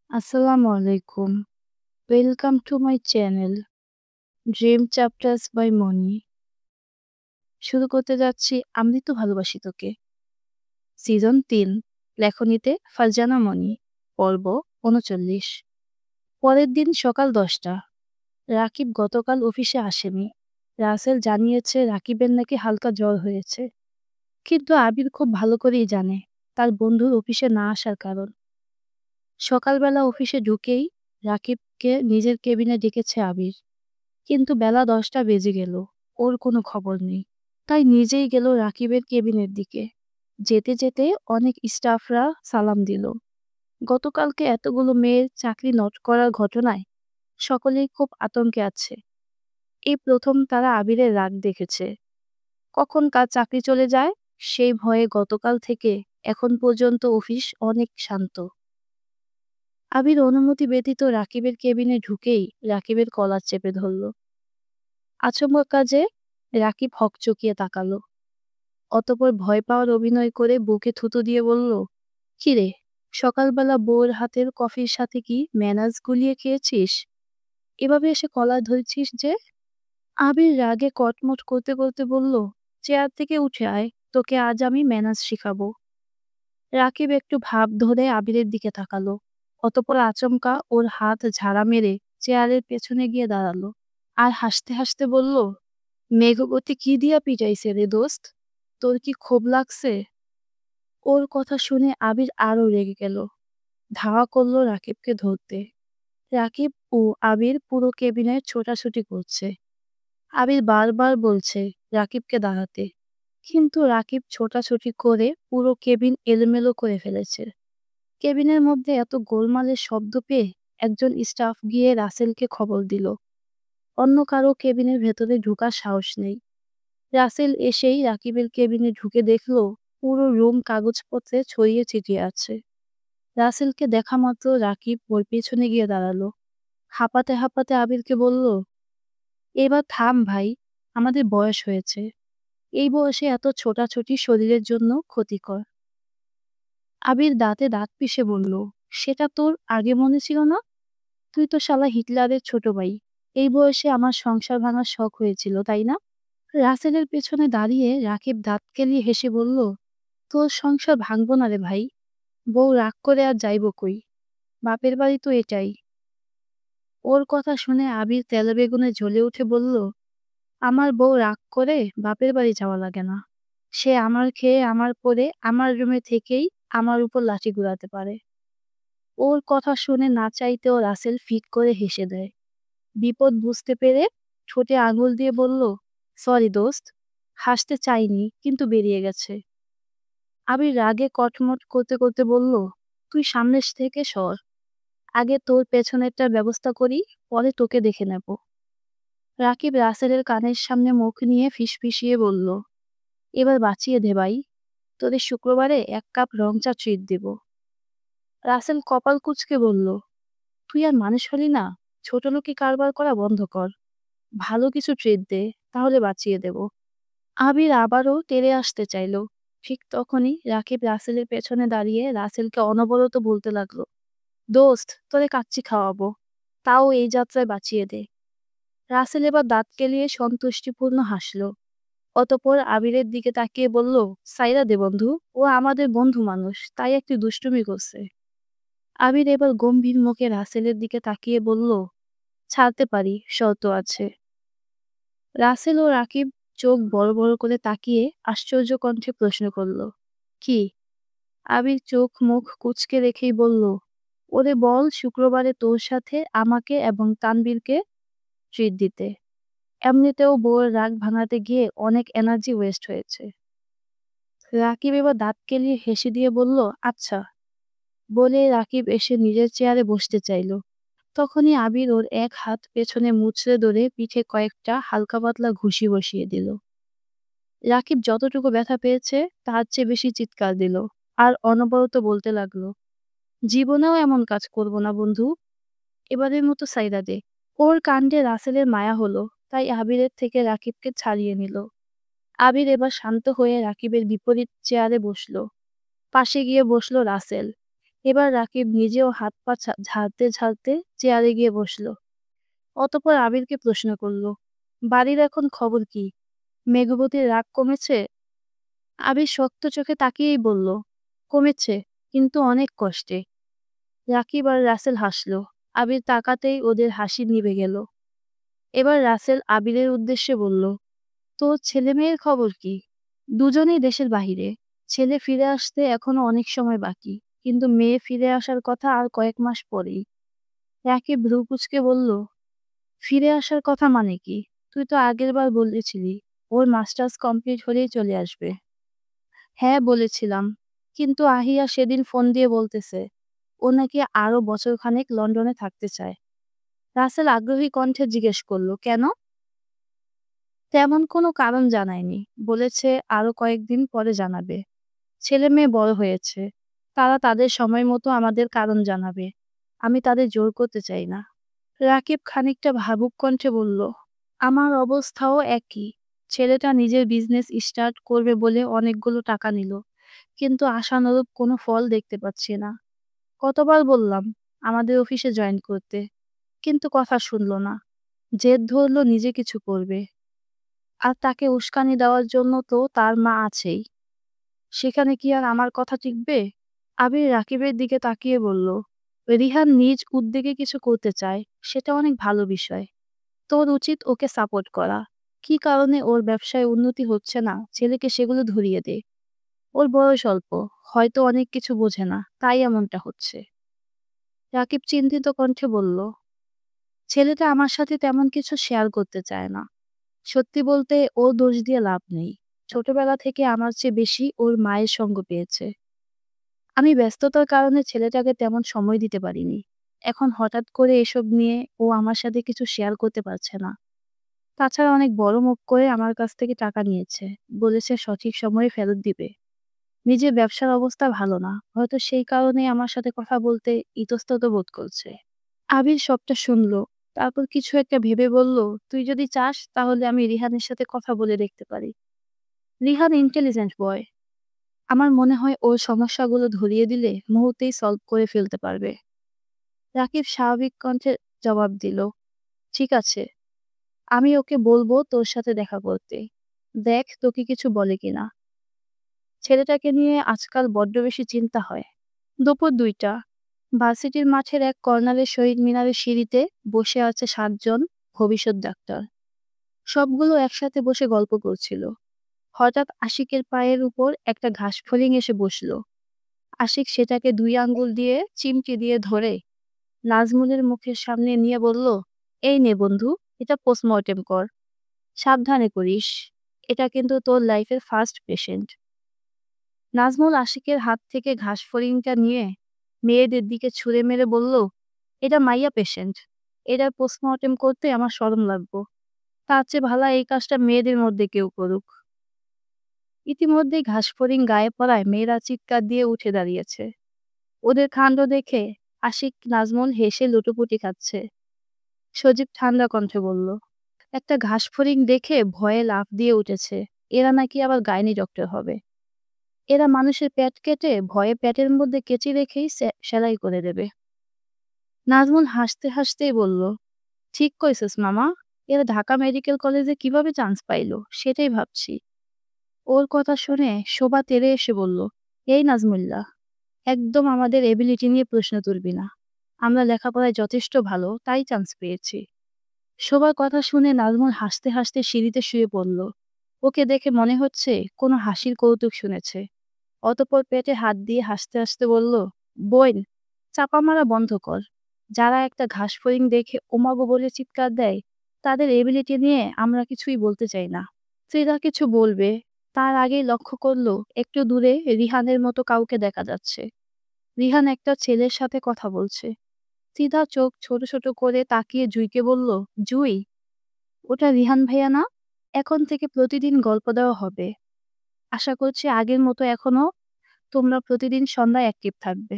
আসসালামু আলাইকুম। Welcome to my channel dream chapters by Moni. শুরু করতে যাচ্ছি আমি তো ভালোবাসি তোকে। সিজন ৩ লেখনীতে ফারজানা মনি। পর্ব ৩৯। পরের দিন সকাল ১০টা। রাকিব গতকাল অফিসে আসেনি। রাসেল জানিয়েছে রাকিবের নাকি হালকা জ্বর হয়েছে। কিন্তু আবির খুব ভালো করেই জানে তার বন্ধুর অফিসে না আসার কারণ। সকালবেলা অফিসে ঢুকেই রাকিবকে নিজের কেবিনে ডেকেছে আবির। কিন্তু বেলা ১০টা বেজে গেল। ওর কোনো খবর নেই। তাই নিজেই গেল রাকিবের কেবিনের দিকে। যেতে যেতে অনেক স্টাফরা সালাম দিল। গতকালকে এতগুলো মেয়ের চাকরি নষ্ট করার ঘটনায় সকলেই খুব আতঙ্কে আছে। এই প্রথম তারা আবিরের রাগ দেখেছে। কখন কার চাকরি চলে যায় সেই ভয়ে গতকাল থেকে এখন পর্যন্ত অফিস অনেক শান্ত। আবির অনুমতি ব্যতীত রাকিবের কেবিনে ঢুকেই রাকিবের কলার চেপে ধরল। আচমকা কাজে রাকিব হকচকিয়ে তাকালো। অতঃপর ভয় পাওয়ার অভিনয় করে বুকে থুতু দিয়ে বলল, কিরে, সকালবেলা বউয়ের হাতের কফির সাথে কি ম্যানাজ গুলিয়ে খেয়েছিস? এভাবে এসে কলার ধরেছিস যে? আবির রাগে কটমট করতে করতে বলল, চেয়ার থেকে উঠে আয়, তোকে আজ আমি ম্যানাজ শিখাবো। রাকিব একটু ভাব ধরে আবিরের দিকে তাকালো। অতঃপর আচমকা ওর হাত ঝাড়া মেরে চেয়ারের পেছনে গিয়ে দাঁড়ালো। আর হাসতে হাসতে বলল, মেঘবতী কি দিয়া পিটাইছে রে দোস্ত? তোর কি ক্ষোভ লাগছে? ওর কথা শুনে আবির আরো রেগে গেল। ধাওয়া করলো রাকিবকে ধরতে। রাকিব ও আবির পুরো কেবিনে ছোটাছুটি করছে। আবির বারবার বলছে রাকিবকে দাঁড়াতে, কিন্তু রাকিব ছোটাছুটি করে পুরো কেবিন এলোমেলো করে ফেলেছে। কেবিনের মধ্যে এত গোলমালের শব্দ পেয়ে একজন স্টাফ গিয়ে রাসেলকে খবর দিল। অন্য কারো কেবিনের ভেতরে ঢোকার সাহস নেই। রাসেল এসেই রাকিবের কেবিনে ঢুকে দেখল পুরো রুম কাগজপত্রে ছড়িয়ে ছিটিয়ে আছে। রাসেলকে দেখা মাত্র রাকিব ওর পেছনে গিয়ে দাঁড়ালো। হাঁপাতে হাঁপাতে আবিরকে বলল, এবার থাম ভাই, আমাদের বয়স হয়েছে। এই বয়সে এত ছোটাছুটি শরীরের জন্য ক্ষতিকর। আবির দাঁতে দাঁত পিষে বলল, সেটা তোর আগে মনে ছিল না? তুই তো শালা হিটলারের ছোট ভাই। এই বয়সে আমার সংসার ভাঙার শখ হয়েছিল, তাই না? রাসেলের পেছনে দাঁড়িয়ে রাকিব দাঁত কেলিয়ে হেসে বলল, তোর সংসার ভাঙবো না রে ভাই। বউ রাগ করে আর যাইব কই? বাপের বাড়ি তো এটাই। ওর কথা শুনে আবির তেলবেগুনে জ্বলে উঠে বলল, আমার বউ রাগ করে বাপের বাড়ি যাওয়া লাগে না। সে আমার খেয়ে আমার পরে আমার রুমে থেকেই আমার উপর লাঠি ঘুরাতে পারে। ওর কথা শুনে না চাইতেও রাসেল ফিক করে হেসে দেয়। বিপদ বুঝতে পেরে ঠোঁটে আঙুল দিয়ে বলল, সরি দোস্ত, হাসতে চাইনি কিন্তু বেরিয়ে গেছে। আবির রাগে কটমট করতে করতে বলল, তুই সামনে থেকে সর। আগে তোর পেছনেরটার ব্যবস্থা করি, পরে তোকে দেখে নেব। রাকিব রাসেলের কানের সামনে মুখ নিয়ে ফিসফিসিয়ে বলল, এবার বাঁচিয়ে দে ভাই, তোদের শুক্রবারে ১ কাপ রং চা ট্রিট দেব। রাসেল কপাল কুঁচকে বলল, তুই আর মানুষ হলি না, ছোট লোকি কারবার করা বন্ধ কর। ভালো কিছু ট্রিট দে, তাহলে বাঁচিয়ে দেব। আবির আবারও তেড়ে আসতে চাইল। ঠিক তখনই রাকিব রাসেলের পেছনে দাঁড়িয়ে রাসেলকে অনবরত বলতে লাগলো, দোস্ত, তোরে কাচ্চি খাওয়াবো, তাও এই যাত্রায় বাঁচিয়ে দে। রাসেল এবার দাঁত কেলিয়ে সন্তুষ্টিপূর্ণ হাসল। অতঃপর আবিরের দিকে তাকিয়ে বলল, সাইরা দে বন্ধু, ও আমাদের বন্ধু মানুষ, তাই একটু দুষ্টুমি করছে। আবির এবার গম্ভীর মুখে রাসেলের দিকে তাকিয়ে বলল, ছাড়তে পারি, শর্ত আছে। রাসেল ও রাকিব চোখ বড় বড় করে তাকিয়ে আশ্চর্য কণ্ঠে প্রশ্ন করল, কি? আবির চোখ মুখ কুঁচকে রেখেই বলল, ওরে বল শুক্রবারে তোর সাথে আমাকে এবং তানবীরকে ট্রিট দিতে। এমনিতেও বউয়ের রাগ ভাঙাতে গিয়ে অনেক এনার্জি ওয়েস্ট হয়েছে। রাকিব এবার দাঁত কেলিয়ে হেসে দিয়ে বলল, আচ্ছা। বলে রাকিব এসে নিজের চেয়ারে বসতে চাইল। তখনই আবির ওর এক হাত পেছনে মুচড়ে ধরে পিঠে কয়েকটা হালকা পাতলা ঘুষি বসিয়ে দিল। রাকিব যতটুকু ব্যথা পেয়েছে তার চেয়ে বেশি চিৎকার দিল আর অনবরত বলতে লাগলো, জীবনেও এমন কাজ করব না বন্ধু, এবারের মতো সাইরা দে। ওর কাণ্ডে রাসেলের মায়া হলো, তাই আবিরের থেকে রাকিবকে ছাড়িয়ে নিল। আবির এবার শান্ত হয়ে রাকিবের বিপরীত চেয়ারে বসলো। পাশে গিয়ে বসলো রাসেল। এবার রাকিব নিজেও হাত পা ঝাড়তে ঝাড়তে চেয়ারে গিয়ে বসলো। অতঃপর আবিরকে প্রশ্ন করলো, বাড়ির এখন খবর কি? মেঘবতীর রাগ কমেছে? আবির শক্ত চোখে তাকিয়েই বলল, কমেছে, কিন্তু অনেক কষ্টে। রাকিব আর রাসেল হাসলো। আবির তাকাতেই ওদের হাসি নিভে গেল। এবার রাসেল আবিরের উদ্দেশ্যে বলল, তোর ছেলে মেয়ের খবর কি? দুজনেই দেশের বাহিরে। ছেলে ফিরে আসতে এখনো অনেক সময় বাকি, কিন্তু মেয়ে ফিরে আসার কথা আর কয়েক মাস পরেই। রাকিব ভ্রু কুঁচকে বলল, ফিরে আসার কথা মানে কি? তুই তো আগের বার বলেছিলি ওর মাস্টার্স কমপ্লিট হলেই চলে আসবে। হ্যাঁ বলেছিলাম, কিন্তু আহিয়া সেদিন ফোন দিয়ে বলতেছে ও নাকি আরো বছরখানেক লন্ডনে থাকতে চায়। রাসেল আগ্রহী কণ্ঠে জিজ্ঞেস করলো, কেন? তেমন কোনো কারণ জানায়নি, বলেছে আরো কয়েকদিন পরে জানাবে। ছেলে মেয়ে বড় হয়েছে, তারা তাদের সময় মতো আমাদের কারণ জানাবে। আমি তাদের জোর করতে চাই না। রাকিব খানিকটা ভাবুক কণ্ঠে বলল, আমার অবস্থাও একই। ছেলেটা নিজের বিজনেস স্টার্ট করবে বলে অনেকগুলো টাকা নিল, কিন্তু আশানুরূপ কোনো ফল দেখতে পাচ্ছি না। কতবার বললাম আমাদের অফিসে জয়েন করতে, কিন্তু কথা শুনলো না। জেদ ধরলো নিজে কিছু করবে। আর তাকে উস্কানি দেওয়ার জন্য তো তার মা আছেই। সেখানে কি আর আমার কথা টিকবে? আবির রাকিবের দিকে তাকিয়ে বলল, রিহান নিজ উদ্যোগে কিছু করতে চায়, সেটা অনেক ভালো বিষয়। তোর উচিত ওকে সাপোর্ট করা। কি কারণে ওর ব্যবসায় উন্নতি হচ্ছে না ছেলেকে সেগুলো ধরিয়ে দে। ওর বয়স অল্প, হয়তো অনেক কিছু বোঝে না, তাই এমনটা হচ্ছে। রাকিব চিন্তিত কণ্ঠে বলল, ছেলেটা আমার সাথে তেমন কিছু শেয়ার করতে চায় না। সত্যি বলতে ওর দোষ দিয়ে লাভ নেই। ছোটবেলা থেকে আমার চেয়ে বেশি ওর মায়ের সঙ্গ পেয়েছে। আমি ব্যস্ততার কারণে ছেলেটাকে তেমন সময় দিতে পারিনি। এখন হঠাৎ করে এসব নিয়ে ও আমার সাথে কিছু শেয়ার করতে পারছে না। তাছাড়া অনেক বড় মুখ করে আমার কাছ থেকে টাকা নিয়েছে, বলেছে সঠিক সময়ে ফেরত দিবে। নিজের ব্যবসার অবস্থা ভালো না, হয়তো সেই কারণেই আমার সাথে কথা বলতে ইতস্তত বোধ করছে। আবির সবটা শুনলো, তারপর কিছু একটা ভেবে বলল, তুই যদি চাস তাহলে আমি রিহানের সাথে কথা বলে দেখতে পারি। রিহান ইন্টেলিজেন্ট বয়। আমার মনে হয় ওর সমস্যাগুলো ধরিয়ে দিলে মুহূর্তেই সলভ করে ফেলতে পারবে। রাকিব স্বাভাবিক কণ্ঠে জবাব দিল, ঠিক আছে, আমি ওকে বলবো তোর সাথে দেখা করতে। দেখ তোকে কিছু বলে কিনা। ছেলেটাকে নিয়ে আজকাল বড্ড বেশি চিন্তা হয়। দুপুর 2টা। ভার্সিটির মাঠের এক কর্নারে শহীদ মিনারের সিঁড়িতে বসে আছে 7 জন ভবিষ্যৎ ডাক্তার। সবগুলো একসাথে বসে গল্প করছিল। হঠাৎ আশিকের পায়ের উপর একটা ঘাসফড়িং এসে বসলো। আশিক সেটাকে 2 আঙ্গুল দিয়ে চিমটি দিয়ে ধরে নাজমুলের মুখের সামনে নিয়ে বলল, এই নে বন্ধু, এটা পোস্টমর্টেম কর। সাবধানে করিস, এটা কিন্তু তোর লাইফের ফার্স্ট পেশেন্ট। নাজমুল আশিকের হাত থেকে ঘাসফড়িংটা নিয়ে মেয়েদের দিকে ছুঁড়ে মেরে বলল, এটা মাইয়া পেশেন্ট, এটার পোস্টমর্টেম করতে আমার শরম লাগবো। তার চেয়ে ভালো এই কাজটা মেয়েদের মধ্যে কেউ করুক। ইতিমধ্যেই ঘাসফড়িং গায়ে পড়ায় মেয়েরা চিৎকার দিয়ে উঠে দাঁড়িয়েছে। ওদের কাণ্ড দেখে আশিক নাজমুল হেসে লুটোপুটি খাচ্ছে। সজীব ঠান্ডা কণ্ঠে বলল, একটা ঘাসফড়িং দেখে ভয়ে লাফ দিয়ে উঠেছে, এরা নাকি আবার গাইনি ডক্টর হবে। এরা মানুষের পেট কেটে ভয়ে পেটের মধ্যে কেচি রেখেই সেলাই করে দেবে। নাজমুল হাসতে হাসতেই বলল, ঠিক কইছিস মামা, এরা ঢাকা মেডিকেল কলেজে কিভাবে চান্স পাইলো সেটাই ভাবছি। ওর কথা শুনে শোভা তেড়ে এসে বলল, এই নাজমুল্লাহ, একদম আমাদের এবিলিটি নিয়ে প্রশ্ন তুলবি না। আমরা লেখাপড়ায় যথেষ্ট ভালো, তাই চান্স পেয়েছি। শোভার কথা শুনে নাজমুল হাসতে হাসতে সিঁড়িতে শুয়ে পড়ল। ওকে দেখে মনে হচ্ছে কোনো হাসির কৌতুক শুনেছে। অতঃপর পেটে হাত দিয়ে হাসতে হাসতে বলল, বোন, চাপা মারা বন্ধ কর। যারা একটা ঘাসফড়িং দেখে ওমাগো বলে চিৎকার দেয়, তাদের এবিলিটি নিয়ে আমরা কিছুই বলতে চাই না। ফ্রিদা কিছু বলবে, তার আগেই লক্ষ্য করলো একটু দূরে রিহানের মতো কাউকে দেখা যাচ্ছে। রিহান একটা ছেলের সাথে কথা বলছে। ফ্রিদা চোখ ছোট ছোট করে তাকিয়ে জুইকে বলল, জুই, ওটা রিহান ভাইয়া না? এখন থেকে প্রতিদিন গল্প দেওয়া হবে। আশা করছি আগের মতো এখনো তোমরা প্রতিদিন সন্ধ্যায় অ্যাক্টিভ থাকবে।